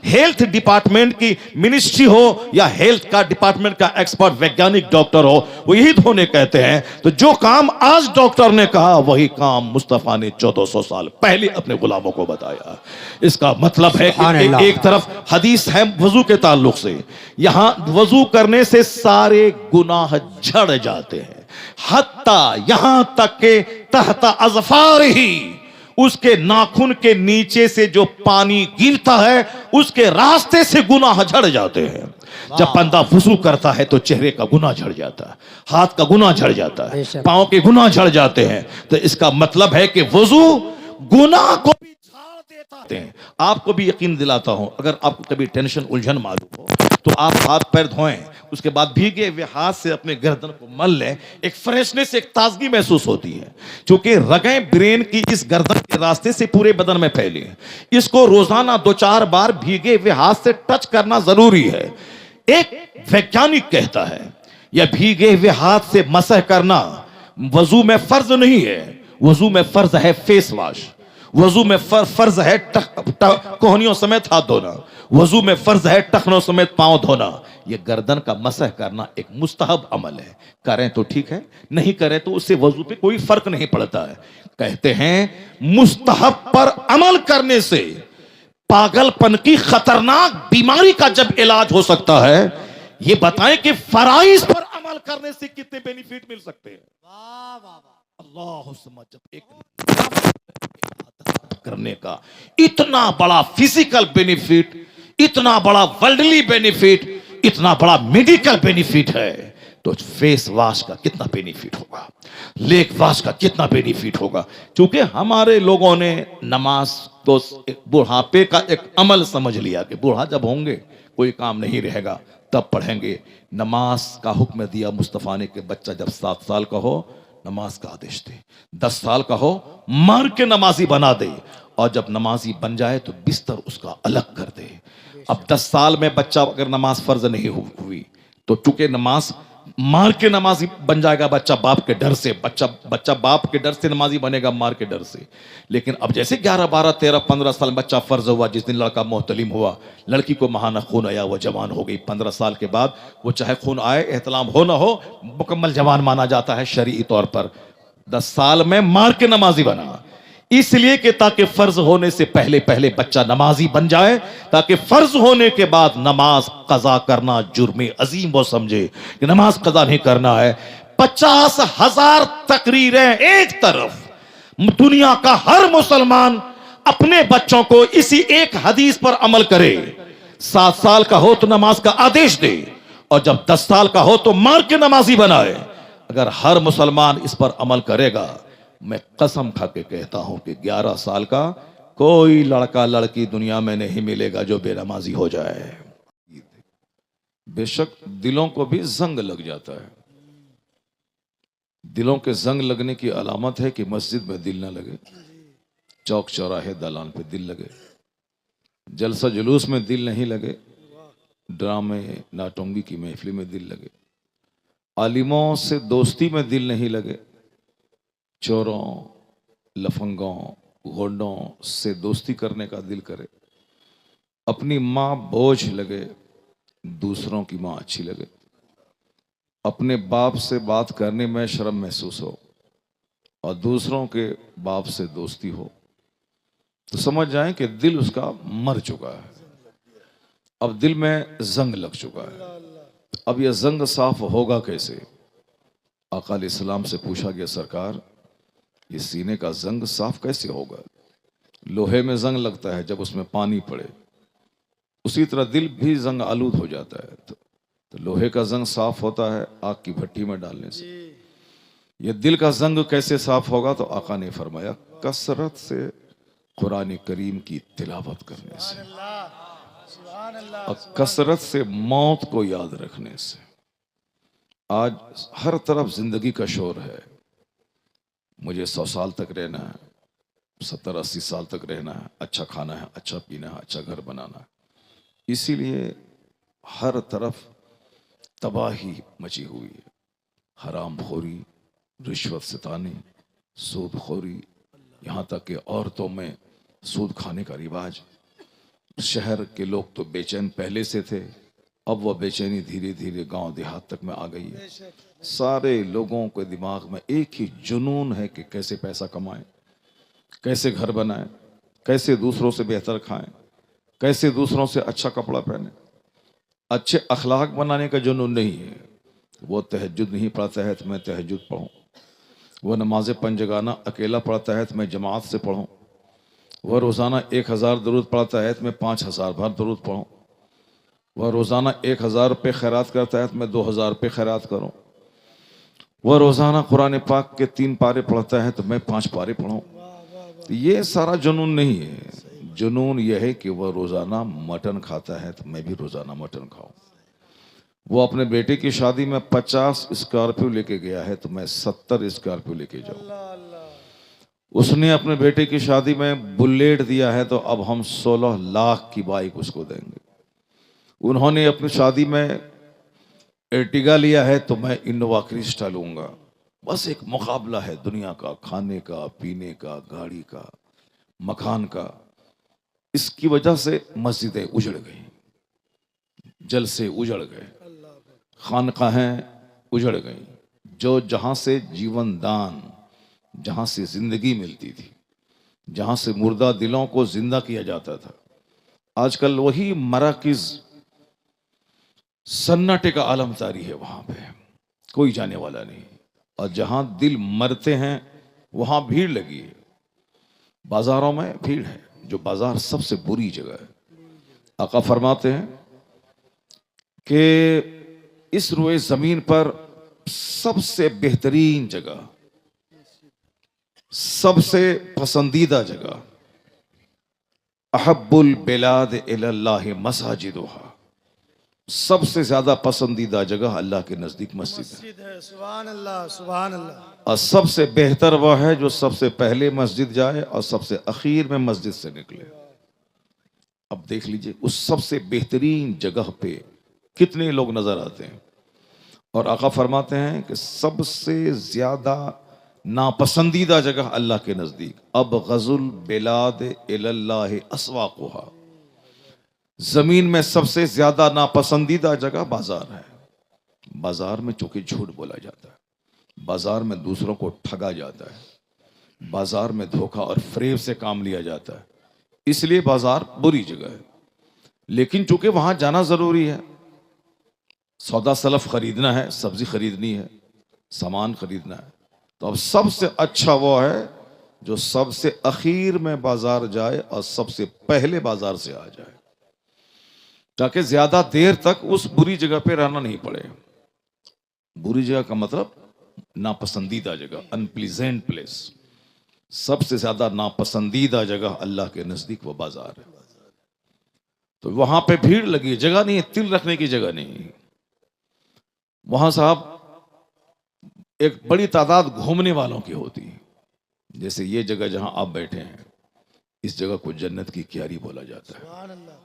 हेल्थ डिपार्टमेंट की मिनिस्ट्री हो या हेल्थ का डिपार्टमेंट का एक्सपर्ट वैज्ञानिक डॉक्टर हो, वो यही धोने कहते हैं। तो जो काम आज डॉक्टर ने कहा, वही काम मुस्तफा ने 1400 साल पहले अपने गुलामों को बताया। इसका मतलब है कि एक तरफ हदीस है वजू के ताल्लुक से, यहां वजू करने से सारे गुनाह झड़ जाते हैं, हत्ता यहां तक के तहता अज़फ़ार ही, उसके नाखून के नीचे से जो पानी गिरता है उसके रास्ते से गुनाह झड़ जाते हैं। जब बंदा वुज़ू करता है तो चेहरे का गुनाह झड़ जाता है, हाथ का गुनाह झड़ जाता है, पांव के गुनाह झड़ जाते हैं। तो इसका मतलब है कि वुज़ू गुनाह को भी झाड़ देता है। आपको भी यकीन दिलाता हूं, अगर आपको कभी टेंशन उलझन मालूम हो तो आप हाथ पैर धोएं, उसके बाद भीगे हुए हाथ से अपने गर्दन को मल लें, एक फ्रेशनेस, एक ताजगी महसूस होती है। क्योंकि रगें ब्रेन की इस गर्दन के रास्ते से पूरे बदन में फैली हैं। इसको रोजाना 2-4 बार भीगे हुए हाथ से टच करना जरूरी है। एक वैज्ञानिक कहता है यह भीगे हुए हाथ से मसह करना वजू में फर्ज नहीं है, वजू में फर्ज है फेस वॉश, वजू में फर्ज है कोहनियों समेत हाथ धोना, वजू में फर्ज है टखनों समेत पांव धोना। यह गर्दन का मसह करना एक मुस्तहब अमल है, करें तो ठीक है, नहीं करें तो उससे वजू पे कोई फर्क नहीं पड़ता है। कहते हैं मुस्तहब पर अमल करने से पागलपन की खतरनाक बीमारी का जब इलाज हो सकता है, ये बताएं कि फराइज पर अमल करने से कितने बेनिफिट मिल सकते हैं। अल्लाह समझ, एक करने का इतना बड़ा फिजिकल बेनिफिट, इतना बड़ा वर्ल्डली बेनिफिट, इतना बड़ा मेडिकल बेनिफिट है, तो फेस वॉश का कितना बेनिफिट होगा, लेग वॉश का कितना बेनिफिट होगा। क्योंकि हमारे लोगों ने नमाज तो बुढ़ापे का एक अमल समझ लिया कि बूढ़ा जब होंगे कोई काम नहीं रहेगा तब पढ़ेंगे। नमाज का हुक्म दिया मुस्तफा ने कि बच्चा जब 7 साल का हो नमाज का आदेश दे, 10 साल का हो मार के नमाजी बना दे, और जब नमाजी बन जाए तो बिस्तर उसका अलग कर दे। अब 10 साल में बच्चा अगर नमाज फर्ज नहीं हुई तो चूंकि नमाज मार के नमाजी बन जाएगा बच्चा बाप के डर से, बच्चा बाप के डर से नमाजी बनेगा, मार के डर से। लेकिन अब जैसे 11, 12, 13, 15 साल में बच्चा फर्ज हुआ, जिस दिन लड़का मोहतलिम हुआ, लड़की को महाना खून आया, वो जवान हो गई, 15 साल के बाद वो चाहे खून आए, एहतलाम हो ना हो, मुकम्मल जवान माना जाता है शरई तौर पर। 10 साल में मार के नमाजी बना, इसलिए कि ताकि फर्ज होने से पहले पहले बच्चा नमाजी बन जाए, ताकि फर्ज होने के बाद नमाज कजा करना जुर्म अजीम वो समझे कि नमाज कजा नहीं करना है। 50,000 तकरीरें एक तरफ, दुनिया का हर मुसलमान अपने बच्चों को इसी एक हदीस पर अमल करे। 7 साल का हो तो नमाज का आदेश दे, और जब 10 साल का हो तो मार के नमाजी बनाए। अगर हर मुसलमान इस पर अमल करेगा, मैं कसम खा के कहता हूं कि 11 साल का कोई लड़का लड़की दुनिया में नहीं मिलेगा जो बेनमाजी हो जाए। बेशक दिलों को भी जंग लग जाता है। दिलों के जंग लगने की अलामत है कि मस्जिद में दिल ना लगे, चौक चौराहे दालान पे दिल लगे, जलसा जुलूस में दिल नहीं लगे, ड्रामे नाटोंगी की महफिल में दिल लगे, आलिमों से दोस्ती में दिल नहीं लगे, चोरों, लफंगों, गोंडों से दोस्ती करने का दिल करे, अपनी माँ बोझ लगे, दूसरों की माँ अच्छी लगे, अपने बाप से बात करने में शर्म महसूस हो और दूसरों के बाप से दोस्ती हो, तो समझ जाएं कि दिल उसका मर चुका है। अब दिल में जंग लग चुका है। अब यह जंग साफ होगा कैसे? आका अलैहिस्सलाम से पूछा गया, सरकार ये सीने का जंग साफ कैसे होगा? लोहे में जंग लगता है जब उसमें पानी पड़े, उसी तरह दिल भी जंग आलूद हो जाता है। तो लोहे का जंग साफ होता है आग की भट्टी में डालने से। ये दिल का जंग कैसे साफ होगा? तो आका ने फरमाया, कसरत से कुरान करीम की तिलावत करने से और कसरत से मौत को याद रखने से। आज हर तरफ जिंदगी का शोर है, मुझे 100 साल तक रहना है, 70-80 साल तक रहना है, अच्छा खाना है, अच्छा पीना है, अच्छा घर बनाना है। इसीलिए हर तरफ तबाही मची हुई है। हराम खोरी, रिश्वत सितानी, सूद खोरी, यहाँ तक कि औरतों में सूद खाने का रिवाज। शहर के लोग तो बेचैन पहले से थे, अब वह बेचैनी धीरे धीरे गांव देहात तक में आ गई है। सारे लोगों के दिमाग में एक ही जुनून है कि कैसे पैसा कमाएं, कैसे घर बनाएं, कैसे दूसरों से बेहतर खाएं, कैसे दूसरों से अच्छा कपड़ा पहने। अच्छे अखलाक बनाने का जुनून नहीं है। वो तहज्जुद नहीं पढ़ता है तो मैं तहज्जुद पढ़ूं, वो नमाज पंजगाना अकेला पढ़ता है तो मैं जमात से पढ़ूं, वह रोज़ाना 1000 दरूद पढ़ता है तो मैं 5000 बार दरूद पढ़ूं, वह रोज़ाना 1000 रुपये खैरात करता है तो मैं 2000 रुपये खैरात करूं, वह रोज़ाना कुरान पाक के 3 पारे पढ़ता है तो मैं 5 पारे पढ़ूं। तो ये सारा जुनून नहीं है। जुनून यह है कि वह रोज़ाना मटन खाता है तो मैं भी रोज़ाना मटन खाऊं। वो अपने बेटे की शादी में 50 स्कॉर्पियो लेके गया है तो मैं 70 स्कॉर्पियो लेके जाऊं। उसने अपने बेटे की शादी में बुलेट दिया है तो अब हम 16 लाख की बाइक उसको देंगे। उन्होंने अपनी शादी में एर्टिगा लिया है तो मैं इनोवा क्रिस्टा लूंगा। बस एक मुकाबला है दुनिया का, खाने का, पीने का, गाड़ी का, मकान का। इसकी वजह से मस्जिदें उजड़ गई, जलसे उजड़ गए, खानकाहें उजड़ गई। जो जहां से जीवन दान, जहां से जिंदगी मिलती थी, जहां से मुर्दा दिलों को जिंदा किया जाता था, आजकल वही मराकिज सन्नाटे का आलम जारी है। वहां पे कोई जाने वाला नहीं, और जहां दिल मरते हैं वहां भीड़ लगी है। बाजारों में भीड़ है, जो बाजार सबसे बुरी जगह है। आका फरमाते हैं कि इस रोए जमीन पर सबसे बेहतरीन जगह, सबसे पसंदीदा जगह, अहब्बुल बिलाद इलल्लाह मसाजिदुहा, सबसे ज्यादा पसंदीदा जगह अल्लाह के नजदीक मस्जिद है। सुभान अल्लाह, सुभान अल्लाह। और सबसे बेहतर वह है जो सबसे पहले मस्जिद जाए और सबसे आखिर में मस्जिद से निकले। अब देख लीजिए उस सबसे बेहतरीन जगह पे कितने लोग नजर आते हैं, और आका फरमाते हैं कि सबसे ज्यादा नापसंदीदा जगह अल्लाह के नजदीक, अब गजुल बिलाद इलल्लाह अस्वाकुहा, जमीन में सबसे ज्यादा नापसंदीदा जगह बाजार है। बाजार में चूंकि झूठ बोला जाता है, बाजार में दूसरों को ठगा जाता है, बाजार में धोखा और फरेब से काम लिया जाता है, इसलिए बाजार बुरी जगह है। लेकिन चूंकि वहां जाना जरूरी है, सौदा सलफ खरीदना है, सब्जी खरीदनी है, सामान खरीदना है, तो अब सबसे अच्छा वो है जो सबसे अखीर में बाजार जाए और सबसे पहले बाजार से आ जाए, ताकि ज्यादा देर तक उस बुरी जगह पे रहना नहीं पड़े। बुरी जगह का मतलब नापसंदीदा जगह, अनप्लीजेंट प्लेस। सबसे ज्यादा नापसंदीदा जगह अल्लाह के नजदीक वो बाजार है। तो वहां पे भीड़ लगी, जगह नहीं है, तिल रखने की जगह नहीं। वहां साहब एक बड़ी तादाद घूमने वालों की होती है। जैसे ये जगह जहां आप बैठे हैं, इस जगह को जन्नत की क्यारी बोला जाता है। सुभान अल्लाह,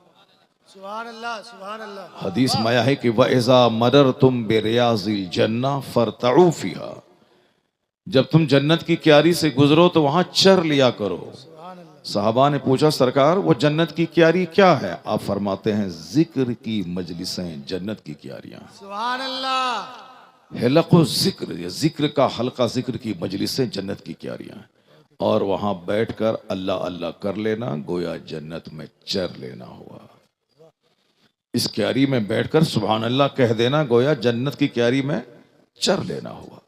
सुभान अल्लाह, सुभान अल्लाह। हदीस में आया है कि वइज़ा मररतुम बिरियाज़िल जन्नह फरतऊ फीहा, जब तुम जन्नत की क्यारी से गुजरो तो वहां चर लिया करो। सुभान अल्लाह। साहबा ने पूछा, सरकार वो जन्नत की क्यारी क्या है? आप फरमाते हैं, जिक्र की मजलिसें जन्नत की क्यारियां। सुभान अल्लाह। हिलक़ो जिक्र, ये जिक्र का हल्का, जिक्र की मजलिसें जन्नत की क्यारियां हैं। और वहां बैठकर अल्लाह अल्लाह कर लेना, गोया जन्नत में चर लेना हुआ। इस क्यारी में बैठकर सुभान अल्लाह कह देना, गोया जन्नत की क्यारी में चर लेना हुआ।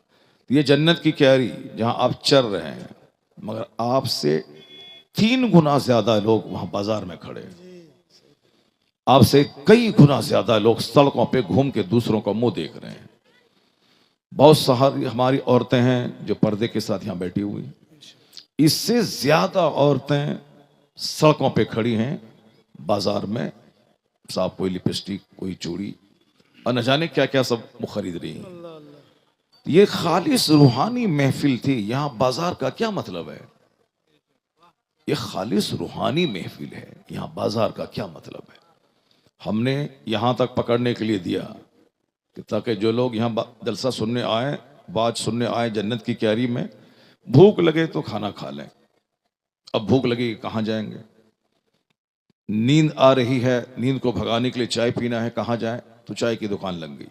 ये जन्नत की क्यारी जहां आप चर रहे हैं, मगर आपसे 3 गुना ज्यादा लोग वहां बाजार में खड़े हैं। आपसे कई गुना ज्यादा लोग सड़कों पे घूम के दूसरों का मुंह देख रहे हैं। बहुत सारी हमारी औरतें हैं जो पर्दे के साथ यहां बैठी हुई, इससे ज्यादा औरतें सड़कों पे खड़ी हैं बाजार में। साहब कोई लिपस्टिक, कोई चूड़ी और न जाने क्या क्या सब वो खरीद रही हैं। ये खालिस रूहानी महफिल थी। यहां बाजार का क्या मतलब है? ये खालिस रूहानी महफिल है, यहां बाजार का क्या मतलब है? हमने यहां तक पकड़ने के लिए दिया कि ताकि जो लोग यहां जलसा सुनने आए, बात सुनने आए जन्नत की क्यारी में, भूख लगे तो खाना खा लें। अब भूख लगी कहां जाएंगे? नींद आ रही है, नींद को भगाने के लिए चाय पीना है, कहां जाए? तो चाय की दुकान लग गई।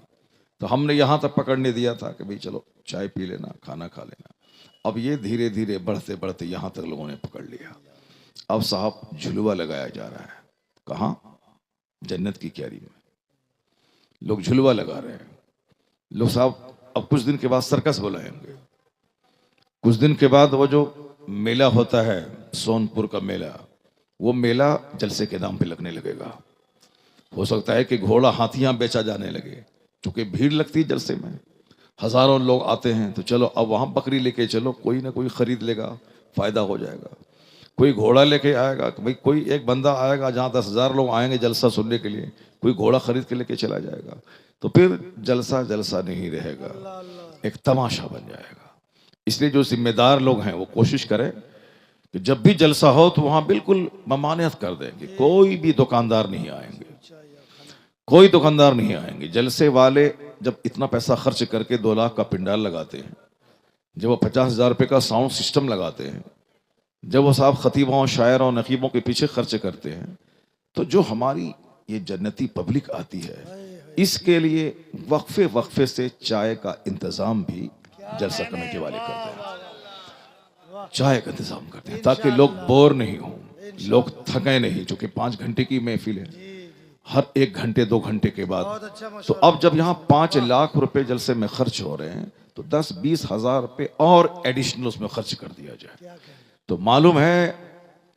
तो हमने यहां तक पकड़ने दिया था कि भाई चलो चाय पी लेना, खाना खा लेना। अब ये धीरे धीरे बढ़ते बढ़ते यहां तक लोगों ने पकड़ लिया। अब साहब झुलवा लगाया जा रहा है। कहां? जन्नत की क्यारी में लोग झुलवा लगा रहे हैं। लोग साहब अब कुछ दिन के बाद सर्कस बुलाएंगे। कुछ दिन के बाद वो जो मेला होता है, सोनपुर का मेला, वो मेला जलसे के दाम पे लगने लगेगा। हो सकता है कि घोड़ा, हाथियां बेचा जाने लगे, क्योंकि भीड़ लगती है जलसे में, हजारों लोग आते हैं। तो चलो अब वहां बकरी लेके चलो, कोई ना कोई खरीद लेगा, फायदा हो जाएगा। कोई घोड़ा लेके आएगा, भाई कोई एक बंदा आएगा जहां 10,000 लोग आएंगे जलसा सुनने के लिए, कोई घोड़ा खरीद के लेके चला जाएगा। तो फिर जलसा जलसा नहीं रहेगा, एक तमाशा बन जाएगा। इसलिए जो जिम्मेदार लोग हैं वो कोशिश करें कि जब भी जलसा हो तो वहां बिल्कुल ममानियत कर देंगे, कोई भी दुकानदार नहीं आएंगे, कोई दुकानदार नहीं आएंगे। जलसे वाले जब इतना पैसा खर्च करके 2 लाख का पिंडाल लगाते हैं, जब वो 50,000 रुपये का साउंड सिस्टम लगाते हैं, जब वो साहब खतीबों, शायरों, नकीबों के पीछे खर्च करते हैं, तो जो हमारी ये जन्नती पब्लिक आती है, इसके लिए वक्फे वक्फे से चाय का इंतजाम भी जलसा कमेटी वाले करते हैं। चाय का इंतजाम करते हैं ताकि लोग बोर नहीं हों, लोग थके नहीं, क्योंकि 5 घंटे की महफिल है। हर 1 घंटे 2 घंटे के बाद, तो अब जब यहाँ 5 लाख रुपए जलसे में खर्च हो रहे हैं, तो 10-20 हजार रुपए और एडिशनल उसमें खर्च कर दिया जाए। तो मालूम है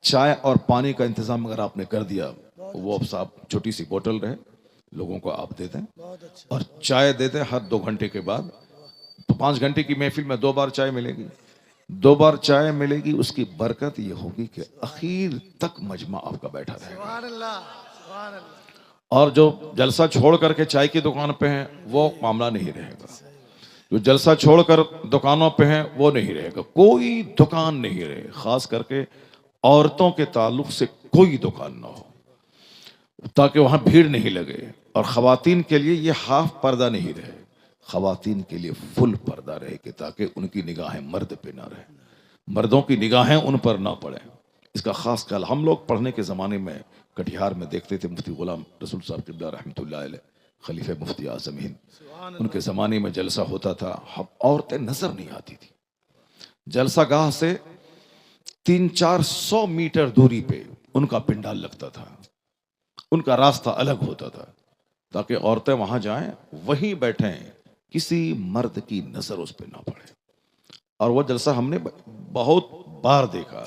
चाय और पानी का इंतजाम अगर आपने कर दिया, वो अब साहब छोटी सी बोतल रहे, लोगों को आप दे दें और चाय दे दें हर 2 घंटे के बाद। तो 5 घंटे की महफिल में 2 बार चाय मिलेगी, 2 बार चाय मिलेगी। उसकी बरकत ये होगी कि आखिर तक मजमा आपका बैठा रहेगा। और जो जलसा छोड़ करके चाय की दुकान पे हैं, वो मामला नहीं रहेगा। जो जलसा छोड़कर दुकानों पे हैं, वो नहीं रहेगा। कोई दुकान नहीं रहे, खास करके औरतों के ताल्लुक से कोई दुकान ना हो, ताकि वहां भीड़ नहीं लगे। और खवातीन के लिए ये हाफ पर्दा नहीं रहे, खवातीन के लिए फुल पर्दा रहे कि ताकि उनकी निगाहें मर्द पे ना रहे, मर्दों की निगाहें उन पर ना पड़े। इसका खास ख्याल हम लोग पढ़ने के ज़माने में कटिहार में देखते थे। मुफ्ती गुलाम रसूल साहब क़िबला रहमतुल्लाह अलैह, खलीफे मुफ्ती आज़म हिंद, उनके ज़माने में जलसा होता था, औरतें नज़र नहीं आती थी। जलसा गाह से 300-400 मीटर दूरी पे उनका पिंडाल लगता था, उनका रास्ता अलग होता था ताकि औरतें वहां जाएं, वहीं बैठें, किसी मर्द की नजर उस पर ना पड़े। और वो जलसा हमने बहुत बार देखा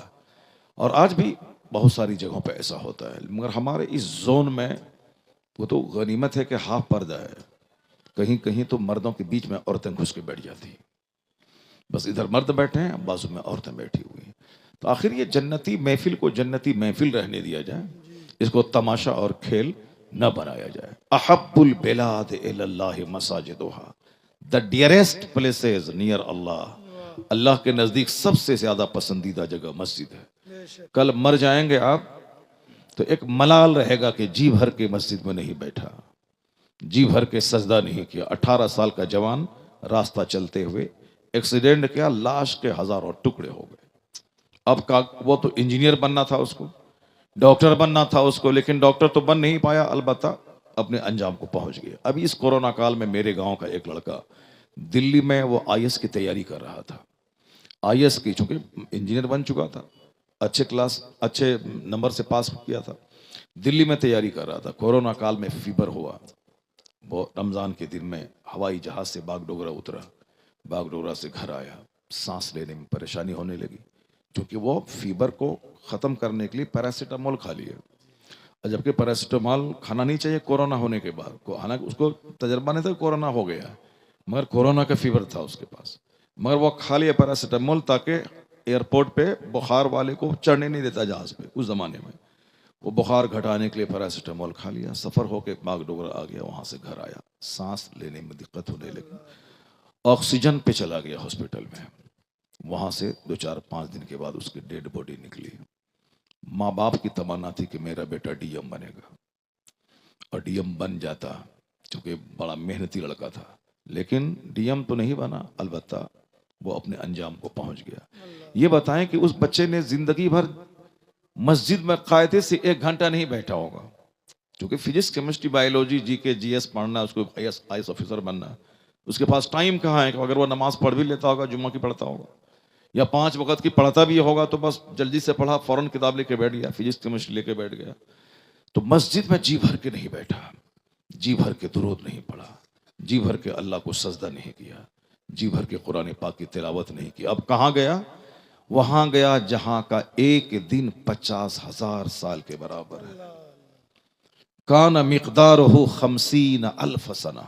और आज भी बहुत सारी जगहों पे ऐसा होता है। मगर हमारे इस जोन में वो तो गनीमत है कि हाफ पर्दा है, कहीं कहीं तो मर्दों के बीच में औरतें घुस के बैठ जाती, बस इधर मर्द बैठे हैं, बाजू में औरतें बैठी हुई हैं। तो आखिर ये जन्नती महफिल को जन्नती महफिल रहने दिया जाए, इसको तमाशा और खेल न बनाया जाए। अहब्बुल बिलाद इलल्लाहि मसाजिदुहा, द डियरेस्ट प्लेसेस नियर अल्लाह, अल्लाह के नजदीक सबसे ज्यादा पसंदीदा जगह मस्जिद है। कल मर जाएंगे आप तो एक मलाल रहेगा कि जी भर के मस्जिद में नहीं बैठा, जी भर के सजदा नहीं किया। 18 साल का जवान रास्ता चलते हुए एक्सीडेंट किया, लाश के हजारों टुकड़े हो गए। अब का वो तो इंजीनियर बनना था उसको, डॉक्टर बनना था उसको, लेकिन डॉक्टर तो बन नहीं पाया, अलबत्ता अपने अंजाम को पहुंच गया। अभी इस कोरोना काल में मेरे गांव का एक लड़का दिल्ली में वो आईएएस की तैयारी कर रहा था। आईएएस की, चूंकि इंजीनियर बन चुका था, अच्छे नंबर से पास किया था, दिल्ली में तैयारी कर रहा था। कोरोना काल में फीवर हुआ, वो रमजान के दिन में हवाई जहाज से बागडोगरा उतरा, बागडोगरा से घर आया, सांस लेने में परेशानी होने लगी क्योंकि वो फीवर को ख़त्म करने के लिए पैरासीटामोल खा लिया। और जबकि पैरासीटामोल खाना नहीं चाहिए कोरोना होने के बाद, हालांकि उसको तजर्बा नहीं था कोरोना हो गया, मगर कोरोना का फीवर था उसके पास, मगर वो खा लिया पैरासीटामोल ताकि एयरपोर्ट पे बुखार वाले को चढ़ने नहीं देता जहाज़ पे। उस ज़माने में वो बुखार घटाने के लिए पैरासीटामोल खा लिया, सफ़र होके बागडोगरा आ गया, वहाँ से घर आया, सांस लेने में दिक्कत होने लगी, ऑक्सीजन पे चला गया हॉस्पिटल में। वहाँ से 2-4-5 दिन के बाद उसकी डेड बॉडी निकली। माँ बाप की तमन्ना थी कि मेरा बेटा डीएम बनेगा, और डीएम बन जाता क्योंकि बड़ा मेहनती लड़का था, लेकिन डीएम तो नहीं बना, अलबत्ता वो अपने अंजाम को पहुंच गया। ये बताएं कि उस बच्चे ने जिंदगी भर मस्जिद में कायदे से 1 घंटा नहीं बैठा होगा, क्योंकि physics, chemistry, biology, GK, GS पढ़ना, उसको आईएएस ऑफिसर बनना, उसके पास टाइम कहाँ है कि अगर वो नमाज पढ़ भी लेता होगा, जुम्मा की पढ़ता होगा, या 5 वक्त की पढ़ता भी होगा, तो बस जल्दी से पढ़ा, फौरन किताब लेके बैठ गया, फिजिक्स केमिस्ट्री लेके बैठ गया। तो मस्जिद में जी भर के नहीं बैठा, जी भर के दुरूद नहीं पढ़ा, जी भर के अल्लाह को सजदा नहीं किया, जी भर के कुरान पाक की तिलावत नहीं की। अब कहाँ गया? वहां गया जहां का एक दिन 50,000 साल के बराबर है। कान मिक़दारुहु 50,000 सना,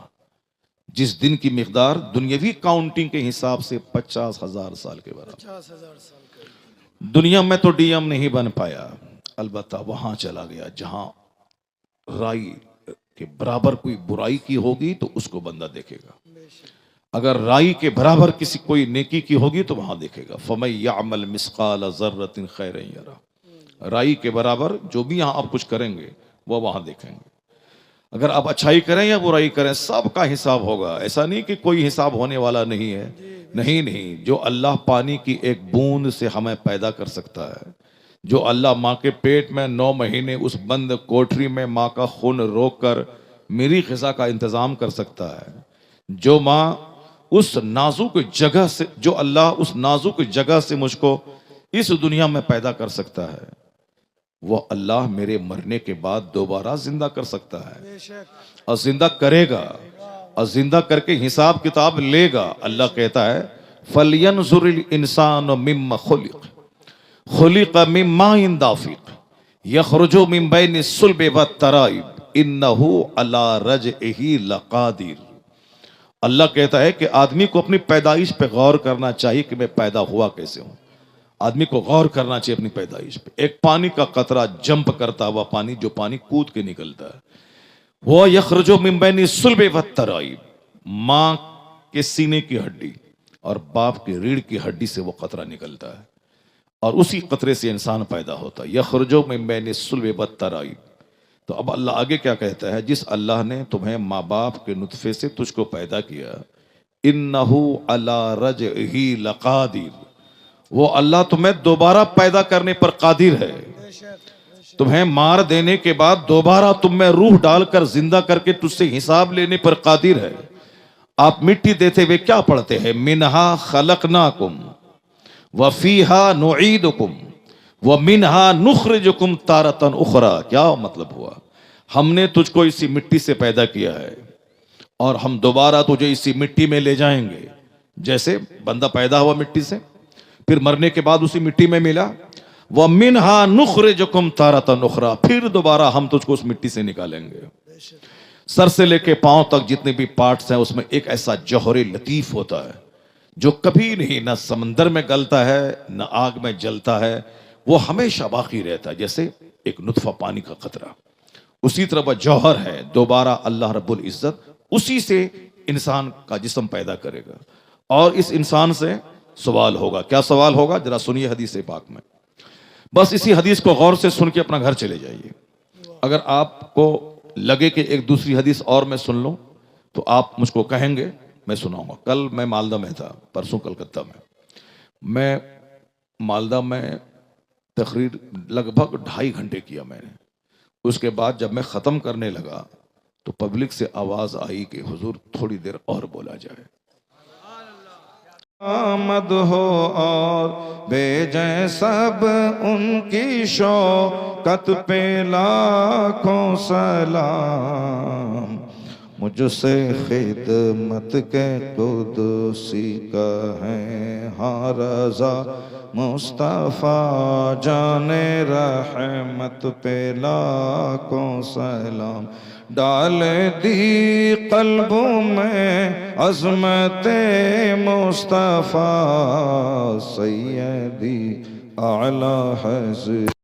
जिस दिन की मिक़दार दुनियावी काउंटिंग के हिसाब से 50,000 साल के बराबर। 50,000 साल का। दुनिया में तो डीएम नहीं बन पाया, अलबत्ता वहां चला गया जहां राई के बराबर कोई बुराई की होगी तो उसको बंदा देखेगा, अगर राई के बराबर किसी कोई नेकी की होगी तो वहां देखेगा। फमै यामल मिस्काल ज़र्रतिन खैरन यरा, राई के बराबर जो भी यहाँ आप कुछ करेंगे वो वहां देखेंगे। अगर आप अच्छाई करें या बुराई करें, सबका हिसाब होगा। ऐसा नहीं कि कोई हिसाब होने वाला नहीं है, नहीं नहीं। जो अल्लाह पानी की एक बूंद से हमें पैदा कर सकता है, जो अल्लाह माँ के पेट में 9 महीने उस बंद कोठरी में माँ का खून रोक कर मेरी ग़िज़ा का इंतज़ाम कर सकता है, जो माँ उस नाजुक जगह से, जो अल्लाह उस नाजुक जगह से मुझको इस दुनिया में पैदा कर सकता है, वो अल्लाह मेरे मरने के बाद दोबारा जिंदा कर सकता है, और जिंदा करेगा, और जिंदा करके हिसाब किताब लेगा। अल्लाह कहता है फलयंजुरिल इंसान मिम्मा खुलिक, खुलिक मिन माइन दाफिक यखरुजु मिन बैनि सुल्बि वत्तराइब इन्नहु अला रजइही लकादिर। अल्लाह कहता है कि आदमी को अपनी पैदाइश पे गौर करना चाहिए कि मैं पैदा हुआ कैसे हूं। आदमी को गौर करना चाहिए अपनी पैदाइश पे। एक पानी का कतरा जंप करता हुआ पानी, जो पानी कूद के निकलता है, वो यखरुजु मिन बैनि सुल्बि वत्तराइब, माँ के सीने की हड्डी और बाप की रीढ़ की हड्डी से वो कतरा निकलता है, और उसी कतरे से इंसान पैदा होता है। यखरुजु मिन बैनि सुल्बि वत्तराइब। तो अब अल्लाह आगे क्या कहता है? जिस अल्लाह ने तुम्हें माँ बाप के नुतफे से तुझको पैदा किया, इन्नहु अला रजही लकादिर, वो अल्लाह तुम्हें दोबारा पैदा करने पर कादिर है। तुम्हें मार देने के बाद दोबारा तुम में रूह डालकर जिंदा करके तुझसे हिसाब लेने पर कादिर है। आप मिट्टी देते हुए क्या पढ़ते हैं? मिनहा खलकनाकुम व फीहा नुईदुकुम व मिनहा नुखरिजुकुम तारतन उखरा। क्या मतलब हुआ? हमने तुझको इसी मिट्टी से पैदा किया है और हम दोबारा तुझे इसी मिट्टी में ले जाएंगे। जैसे बंदा पैदा हुआ मिट्टी से, फिर मरने के बाद उसी मिट्टी में मिला, वह मिनहा नुखरिजुकुम तारतन उखरा, फिर दोबारा हम तुझको उस मिट्टी से निकालेंगे। सर से लेके पांव तक जितने भी पार्ट्स हैं उसमें एक ऐसा जौहरे लतीफ होता है जो कभी नहीं, ना समंदर में गलता है ना आग में जलता है, वो हमेशा बाकी रहता है, जैसे एक नुतफा पानी का कतरा। उसी तरह वह जौहर है। दोबारा अल्लाह रब्बुल इज्जत उसी से इंसान का जिस्म पैदा करेगा और इस इंसान से सवाल होगा। क्या सवाल होगा? जरा सुनिए हदीस पाक में। बस इसी हदीस को गौर से सुन के अपना घर चले जाइए। अगर आपको लगे कि एक दूसरी हदीस और मैं सुन लूं तो आप मुझको कहेंगे, मैं सुनाऊंगा। कल मैं मालदा में था, परसों कलकत्ता में। मैं मालदा में तकरीर लगभग 2.5 घंटे किया मैंने। उसके बाद जब मैं ख़त्म करने लगा तो पब्लिक से आवाज़ आई कि हुजूर थोड़ी देर और बोला जाए। आमद हो और भेजें सब उनकी शौकत पे लाखों सलाम। मुझसे खिदमत के कुदसी का है हाँ रज़ा, मुस्तफ़ा जाने रहमत पे लाखों सलाम। डाल दी कल्बों में अज़मते मुस्तफ़ा, सैयदी आला हज़रत